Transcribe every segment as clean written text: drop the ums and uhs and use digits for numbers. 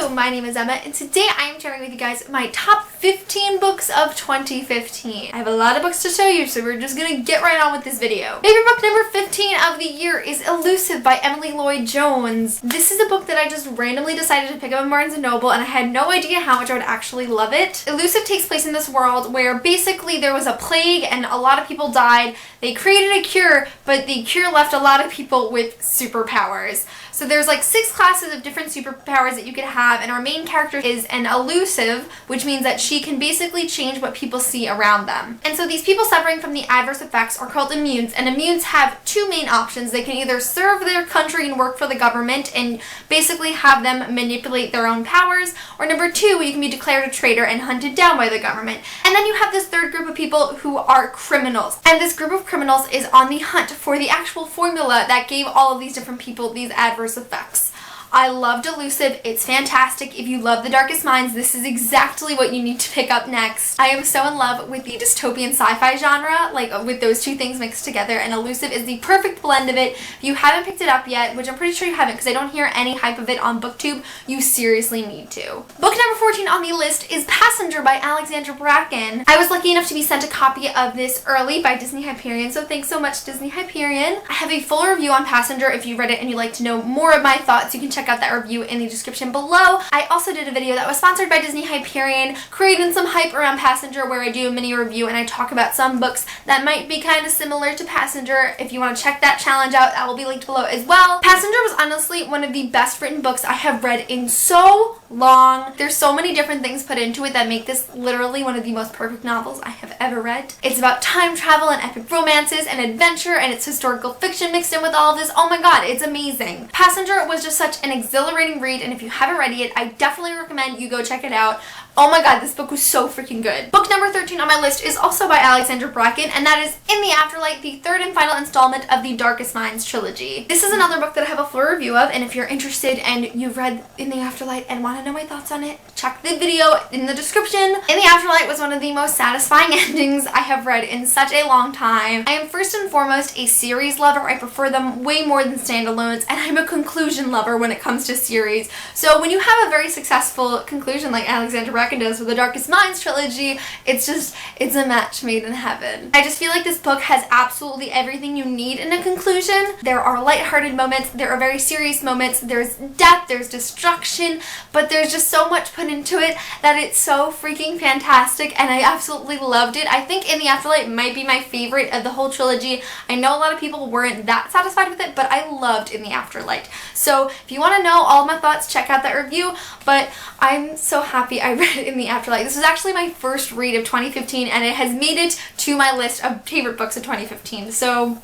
Hello, my name is Emma, and today I am sharing with you guys my top 15 books of 2015. I have a lot of books to show you, so we're just gonna get right on with this video. Favorite book number 15 of the year is Elusive by Emily Lloyd-Jones. This is a book that I just randomly decided to pick up in Barnes & Noble, and I had no idea how much I would actually love it. Elusive takes place in this world where basically there was a plague and a lot of people died. They created a cure, but the cure left a lot of people with superpowers. So there's like 6 classes of different superpowers that you could have, and our main character is an elusive, which means that she can basically change what people see around them. And so these people suffering from the adverse effects are called immunes, and immunes have 2 main options. They can either serve their country and work for the government and basically have them manipulate their own powers, or number 2, you can be declared a traitor and hunted down by the government. And then you have this third group of people who are criminals. And this group of criminals is on the hunt for the actual formula that gave all of these different people these adverse effects. I loved Elusive. It's fantastic. If you love The Darkest Minds, this is exactly what you need to pick up next. I am so in love with the dystopian sci-fi genre, like with those 2 things mixed together, and Elusive is the perfect blend of it. If you haven't picked it up yet, which I'm pretty sure you haven't because I don't hear any hype of it on BookTube, you seriously need to. Book number 14 on the list is Passenger by Alexandra Bracken. I was lucky enough to be sent a copy of this early by Disney Hyperion, so thanks so much, Disney Hyperion. I have a full review on Passenger. If you read it and you'd like to know more of my thoughts, you can check out that review in the description below. I also did a video that was sponsored by Disney Hyperion, creating some hype around Passenger, where I do a mini review and I talk about some books that might be kind of similar to Passenger. If you want to check that challenge out, that will be linked below as well. Passenger was honestly one of the best written books I have read in so long. There's so many different things put into it that make this literally one of the most perfect novels I have ever read. It's about time travel and epic romances and adventure, and it's historical fiction mixed in with all of this. Oh my god, it's amazing. Passenger was just such an exhilarating read, and if you haven't read it, I definitely recommend you go check it out. Oh my god, this book was so freaking good. Book number 13 on my list is also by Alexandra Bracken, and that is In the Afterlight, the 3rd and final installment of the Darkest Minds trilogy. This is another book that I have a full review of, and if you're interested and you've read In the Afterlight and want to know my thoughts on it, check the video in the description. In the Afterlight was one of the most satisfying endings I have read in such a long time. I am first and foremost a series lover. I prefer them way more than standalones, and I'm a conclusion lover when it comes to series. So when you have a very successful conclusion like Alexandra Bracken does with the Darkest Minds trilogy, it's a match made in heaven. I just feel like this book has absolutely everything you need in a conclusion. There are lighthearted moments, there are very serious moments, there's death, there's destruction, but there's just so much put into it that it's so freaking fantastic, and I absolutely loved it. I think In the Afterlight might be my favorite of the whole trilogy. I know a lot of people weren't that satisfied with it, but I loved In the Afterlight. So if you want to know all of my thoughts, check out that review, but I'm so happy I read In the Afterlight. This was actually my first read of 2015, and it has made it to my list of favorite books of 2015. So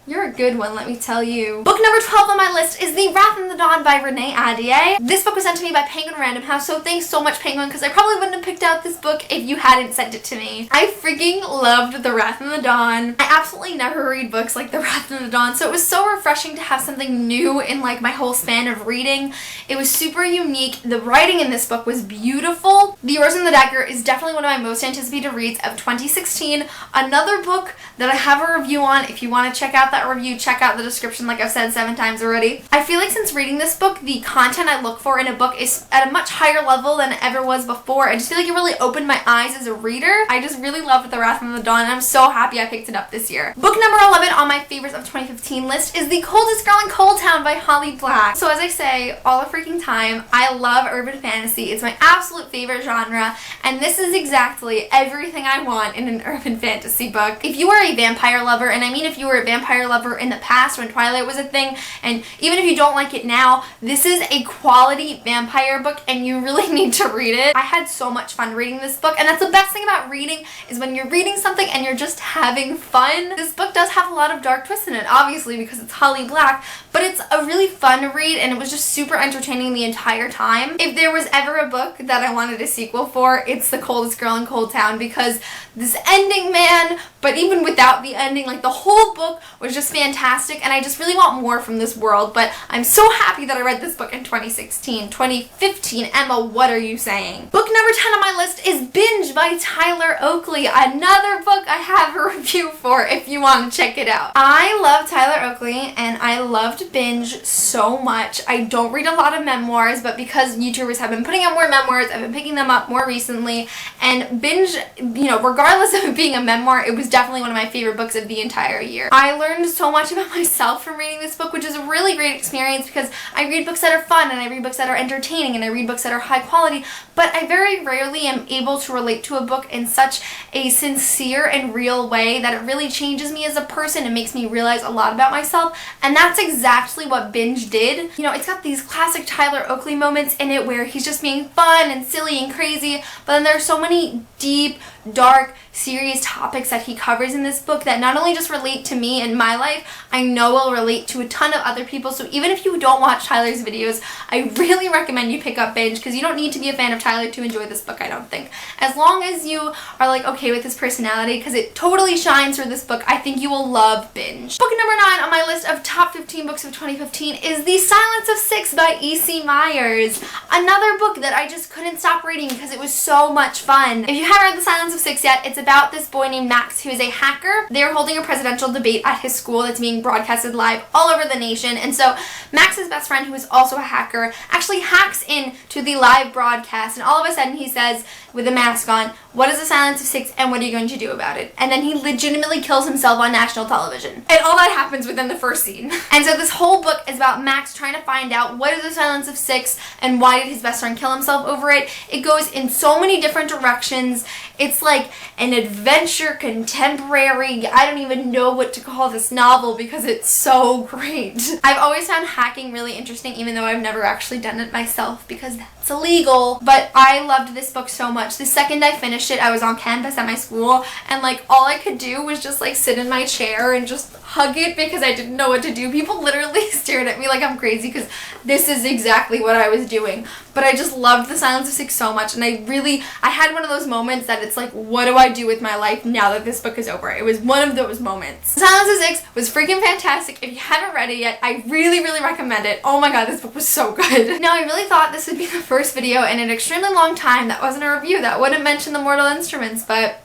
you're a good one, let me tell you. Book number 12 on my list is The Wrath in the Dawn by Renee Ahdieh. This book was sent to me by Penguin Random House, so thanks so much, Penguin, because I probably wouldn't have picked out this book if you hadn't sent it to me. I freaking loved The Wrath in the Dawn. I absolutely never read books like The Wrath in the Dawn, so it was so refreshing to have something new in like my whole span of reading. It was super unique. The writing in this book was beautiful. The Rose and the Dagger is definitely one of my most anticipated reads of 2016. Another book that I have a review on. If you want to check out that review, check out the description like I've said 7 times already. I feel like since reading this book, the content I look for in a book is at a much higher level than it ever was before. I just feel like it really opened my eyes as a reader. I just really loved The Wrath in the Dawn, and I'm so happy I picked it up this year. Book number 11 on my favorites of 2015 list is The Coldest Girl in Cold Town by Holly Black. So as I say all the freaking time, I love urban fantasy. It's my absolute favorite genre, and this is exactly everything I want in an urban fantasy book. If you are a vampire lover, and I mean if you were a vampire lover in the past when Twilight was a thing, and even if you don't like it now, this is a quality vampire book and you really need to read it. I had so much fun reading this book, and that's the best thing about reading, is when you're reading something and you're just having fun. This book does have a lot of dark twists in it, obviously, because it's Holly Black, but it's a really fun read, and it was just super entertaining the entire time. If there was ever a book that I wanted a sequel for, it's The Coldest Girl in Cold Town, because this ending, man, But even without the ending, like the whole book was just fantastic, and I just really want more from this world. But I'm so happy that I read this book in 2015. Emma, what are you saying? Book number 10 on my list is Binge by Tyler Oakley. Another book I have a review for if you want to check it out. I love Tyler Oakley, and I loved Binge so much. I don't read a lot of memoirs, but because YouTubers have been putting out more memoirs, I've been picking them up more recently. And Binge, you know, regardless of it being a memoir, it was definitely one of my favorite books of the entire year. I learned so much about myself from reading this book, which is a really great experience because I read books that are fun, and I read books that are entertaining, and I read books that are high quality, but I very rarely am able to relate to a book in such a sincere and real way that it really changes me as a person and makes me realize a lot about myself, and that's exactly what Binge did. You know, it's got these classic Tyler Oakley moments in it where he's just being fun and silly and crazy, but then there are so many deep, dark, serious topics that he covers in this book that not only just relate to me and my life, I know will relate to a ton of other people. So even if you don't watch Tyler's videos, I really recommend you pick up Binge, because you don't need to be a fan of Tyler to enjoy this book, I don't think. As long as you are like okay with his personality, because it totally shines for this book, I think you will love Binge. Book number 9 on my list of top 15 books of 2015 is The Silence of Six by E.C. Myers. Another book that I just couldn't stop reading because it was so much fun. If you haven't read The Silence of Six yet, it's about this boy named Max who is a hacker. They're holding a presidential debate at his school that's being broadcasted live all over the nation, and so Max's best friend, who is also a hacker, actually hacks into the live broadcast, and all of a sudden he says, with a mask on, "What is the Silence of Six and what are you going to do about it?" And then he legitimately kills himself on national television. And all that happens within the first scene. And so this whole book is about Max trying to find out what is the Silence of Six and why did his best friend kill himself over it. It goes in so many different directions. It's like an adventure contemporary. I don't even know what to call this novel because it's so great. I've always found hacking really interesting, even though I've never actually done it myself because that's illegal. But I loved this book so much. The second I finished it, I was on campus at my school, and like all I could do was just like sit in my chair and just hug it because I didn't know what to do. People literally stared at me like I'm crazy because this is exactly what I was doing. But I just loved The Silence of Six so much, and I had one of those moments that it's like, what do I do with my life now that this book is over? It was one of those moments. The Silence of Six was freaking fantastic. If you haven't read it yet, I really, really recommend it. Oh my god, this book was so good. Now, I really thought this would be the first video in an extremely long time that wasn't a review that wouldn't mention the Mortal Instruments, but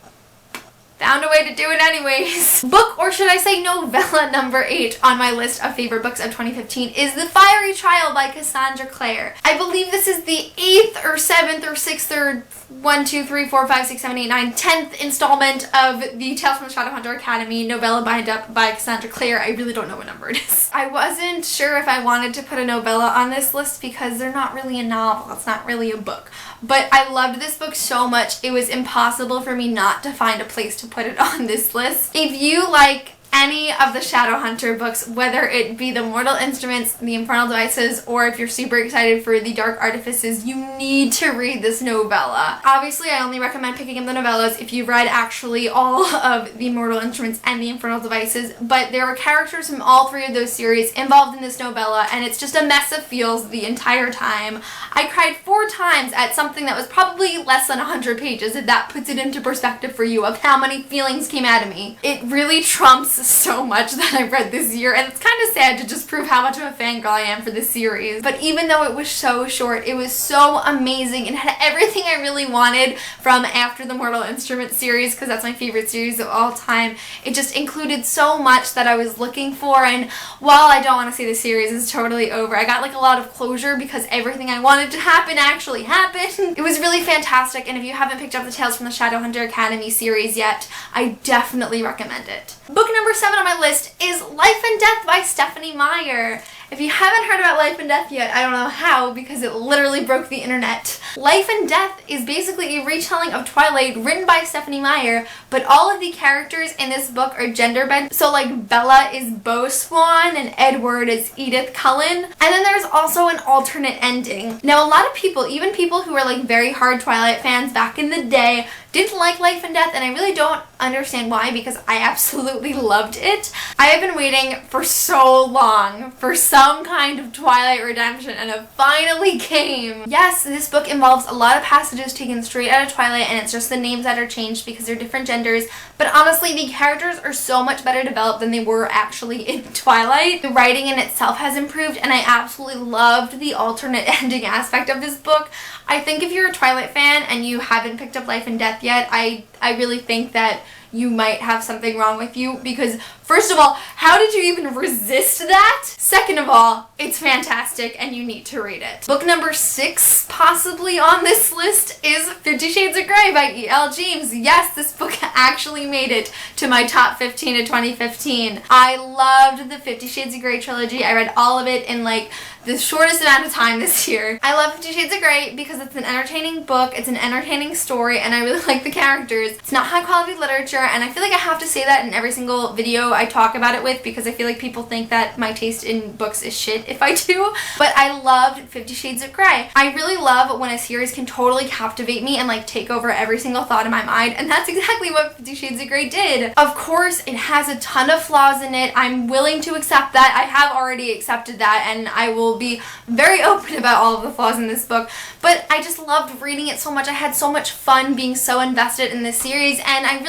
found a way to do it anyways. Book, or should I say novella, number 8 on my list of favorite books of 2015 is The Fiery Trial by Cassandra Clare. I believe this is the 8th or 7th or 6th or 1, 2, 3, 4, 5, 6, 7, 8, 9, 10th installment of the Tales from the Shadowhunter Academy novella bind up by Cassandra Clare. I really don't know what number it is. I wasn't sure if I wanted to put a novella on this list because they're not really a novel. It's not really a book. But I loved this book so much, it was impossible for me not to find a place to put it on this list. If you like any of the Shadowhunter books, whether it be the Mortal Instruments, the Infernal Devices, or if you're super excited for the Dark Artifices, you need to read this novella. Obviously, I only recommend picking up the novellas if you've read actually all of the Mortal Instruments and the Infernal Devices, but there are characters from all 3 of those series involved in this novella, and it's just a mess of feels the entire time. I cried 4 times at something that was probably less than 100 pages, if that puts it into perspective for you of how many feelings came out of me. It really trumps so much that I've read this year, and it's kind of sad to just prove how much of a fangirl I am for this series. But even though it was so short, it was so amazing and had everything I really wanted from after the Mortal Instruments series, because that's my favorite series of all time. It just included so much that I was looking for, and while I don't want to say the series is totally over, I got like a lot of closure because everything I wanted to happen actually happened. It was really fantastic, and if you haven't picked up the Tales from the Shadowhunter Academy series yet, I definitely recommend it. Book number 7 on my list is Life and Death by Stephenie Meyer. If you haven't heard about Life and Death yet, I don't know how because it literally broke the internet. Life and Death is basically a retelling of Twilight written by Stephenie Meyer, but all of the characters in this book are gender bent. So like Bella is Beau Swan and Edward is Edith Cullen. And then there's also an alternate ending. Now a lot of people, even people who were like very hard Twilight fans back in the day, didn't like Life and Death, and I really don't understand why, because I absolutely loved it. I have been waiting for so long for some kind of Twilight redemption, and it finally came. Yes, this book involves a lot of passages taken straight out of Twilight, and it's just the names that are changed because they're different genders, but honestly, the characters are so much better developed than they were actually in Twilight. The writing in itself has improved, and I absolutely loved the alternate ending aspect of this book. I think if you're a Twilight fan and you haven't picked up Life and Death yet, I really think that you might have something wrong with you, because first of all, how did you even resist that? Second of all, it's fantastic and you need to read it. Book number 6 possibly on this list is 50 Shades of Grey by E.L. James. Yes, this book actually made it to my top 15 of 2015. I loved the 50 Shades of Grey trilogy. I read all of it in like the shortest amount of time this year. I love 50 Shades of Grey because it's an entertaining book, it's an entertaining story, and I really like the characters. It's not high quality literature, and I feel like I have to say that in every single video I talk about it with, because I feel like people think that my taste in books is shit if I do. But I loved 50 Shades of Grey. I really love when a series can totally captivate me and like take over every single thought in my mind, and that's exactly what 50 Shades of Grey did. Of course, it has a ton of flaws in it. I'm willing to accept that. I have already accepted that, and I will be very open about all of the flaws in this book, but I just loved reading it so much. I had so much fun being so invested in this series, and I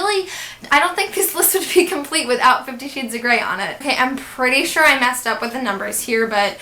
don't think this list would be complete without 50 Shades of Grey on it. Okay, I'm pretty sure I messed up with the numbers here, but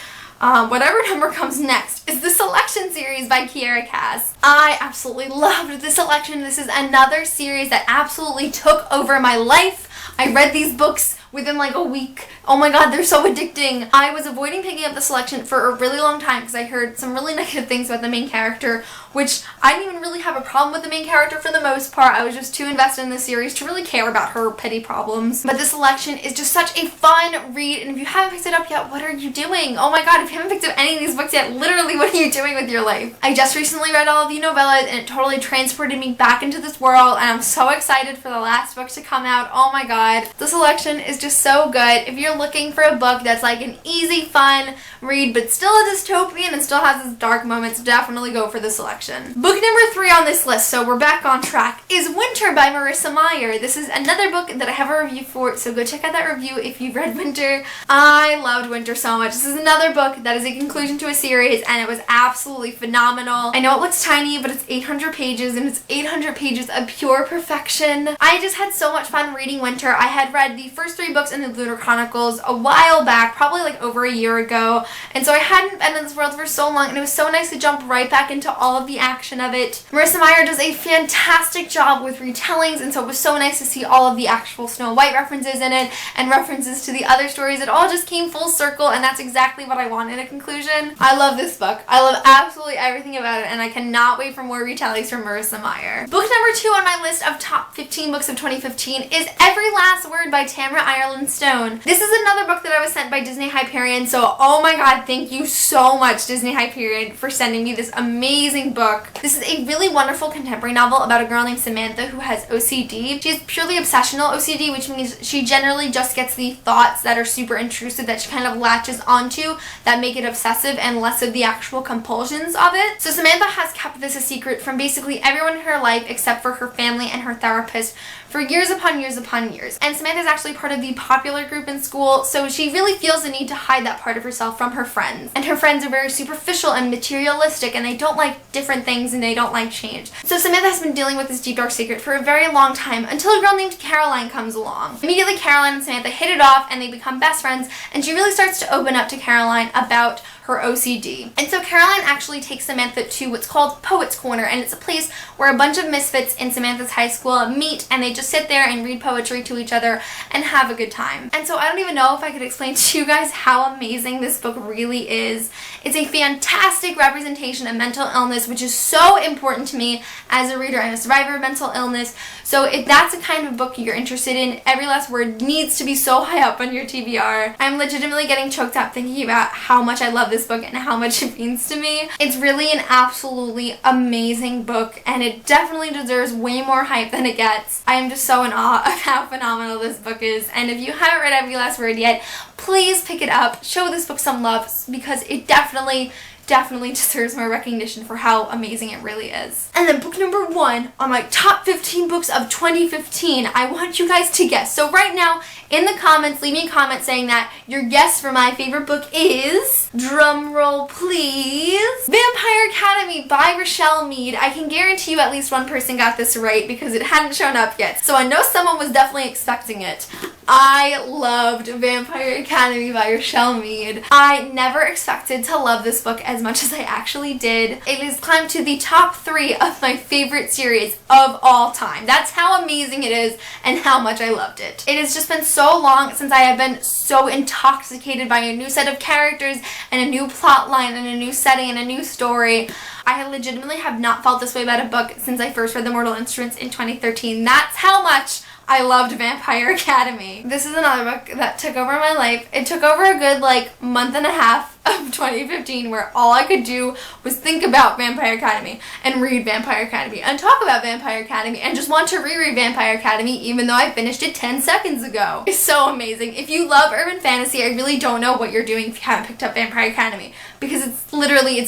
whatever number comes next is the Selection series by Kiera Cass. I absolutely loved the Selection. This is another series that absolutely took over my life. I read these books within like a week. Oh my god, they're so addicting. I was avoiding picking up the Selection for a really long time because I heard some really negative things about the main character, which I didn't even really have a problem with the main character for the most part. I was just too invested in the series to really care about her petty problems. But the Selection is just such a fun read, and if you haven't picked it up yet, what are you doing? Oh my god, if you haven't picked up any of these books yet, literally what are you doing with your life? I just recently read all of the novellas, and it totally transported me back into this world, and I'm so excited for the last book to come out. Oh my god. The Selection is just so good. If you're looking for a book that's like an easy, fun read, but still a dystopian and still has its dark moments, definitely go for the Selection. Book number 3 on this list, so we're back on track, is Winter by Marissa Meyer. This is another book that I have a review for, so go check out that review if you've read Winter. I loved Winter so much. This is another book that is a conclusion to a series, and it was absolutely phenomenal. I know it looks tiny, but it's 800 pages, and it's 800 pages of pure perfection. I just had so much fun reading Winter. I had read the first 3 books in the Lunar Chronicles a while back, probably like over a year ago, and so I hadn't been in this world for so long, and it was so nice to jump right back into all of the action of it. Marissa Meyer does a fantastic job with retellings, and so it was so nice to see all of the actual Snow White references in it and references to the other stories. It all just came full circle, and that's exactly what I want in a conclusion. I love this book. I love absolutely everything about it, and I cannot wait for more retellings from Marissa Meyer. Book number 2 on my list of top 15 books of 2015 is Every Last Word by Tamara Ireland Stone. This is another book that I was sent by Disney Hyperion, so oh my god, thank you so much Disney Hyperion for sending me this amazing book. This is a really wonderful contemporary novel about a girl named Samantha who has OCD. She has purely obsessional OCD, which means she generally just gets the thoughts that are super intrusive that she kind of latches onto that make it obsessive, and less of the actual compulsions of it. So Samantha has kept this a secret from basically everyone in her life except for her family and her therapist for years upon years upon years. And Samantha's actually part of the popular group in school, so she really feels the need to hide that part of herself from her friends. And her friends are very superficial and materialistic, and they don't like different things, and they don't like change. So Samantha has been dealing with this deep dark secret for a very long time, until a girl named Caroline comes along. Immediately Caroline and Samantha hit it off, and they become best friends, and she really starts to open up to Caroline about her OCD. And so Caroline actually takes Samantha to what's called Poets Corner, and it's a place where a bunch of misfits in Samantha's high school meet, and they just sit there and read poetry to each other and have a good time. And so I don't even know if I could explain to you guys how amazing this book really is. It's a fantastic representation of mental illness, which is so important to me as a reader. I'm a survivor of mental illness, so if that's the kind of book you're interested in, Every Last Word needs to be so high up on your TBR. I'm legitimately getting choked up thinking about how much I love this book and how much it means to me. It's really an absolutely amazing book, and it definitely deserves way more hype than it gets. I am just so in awe of how phenomenal this book is, and if you haven't read Every Last Word yet, please pick it up. Show this book some love, because it definitely definitely deserves more recognition for how amazing it really is. And then book number 1 on my top 15 books of 2015, I want you guys to guess. So right now, in the comments, leave me a comment saying that your guess for my favorite book is, drum roll please, Vampire Academy by Rochelle Mead. I can guarantee you at least one person got this right because it hadn't shown up yet. So I know someone was definitely expecting it. I loved Vampire Academy by Rochelle Mead. I never expected to love this book as much as I actually did. It has climbed to the top 3 of my favorite series of all time. That's how amazing it is and how much I loved it. It has just been so long since I have been so intoxicated by a new set of characters and a new plot line and a new setting and a new story. I legitimately have not felt this way about a book since I first read The Mortal Instruments in 2013. That's how much I loved Vampire Academy. This is another book that took over my life. It took over a good month and a half of 2015 where all I could do was think about Vampire Academy and read Vampire Academy and talk about Vampire Academy and just want to reread Vampire Academy even though I finished it 10 seconds ago. It's so amazing. If you love urban fantasy, I really don't know what you're doing if you haven't picked up Vampire Academy because it's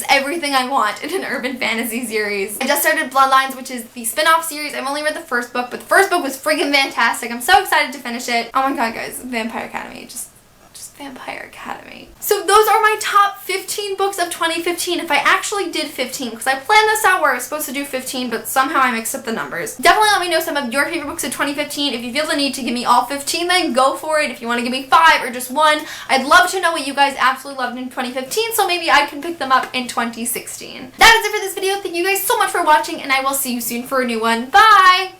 everything I want in an urban fantasy series. I just started Bloodlines, which is the spin-off series. I've only read the first book, but the first book was freaking fantastic. I'm so excited to finish it. Oh my god, guys, Vampire Academy, just Vampire Academy. So those are my top 15 books of 2015. If I actually did 15, because I planned this out where I was supposed to do 15, but somehow I mixed up the numbers. Definitely let me know some of your favorite books of 2015. If you feel the need to give me all 15, then go for it. If you want to give me 5 or just 1, I'd love to know what you guys absolutely loved in 2015, so maybe I can pick them up in 2016. That is it for this video. Thank you guys so much for watching, and I will see you soon for a new one. Bye!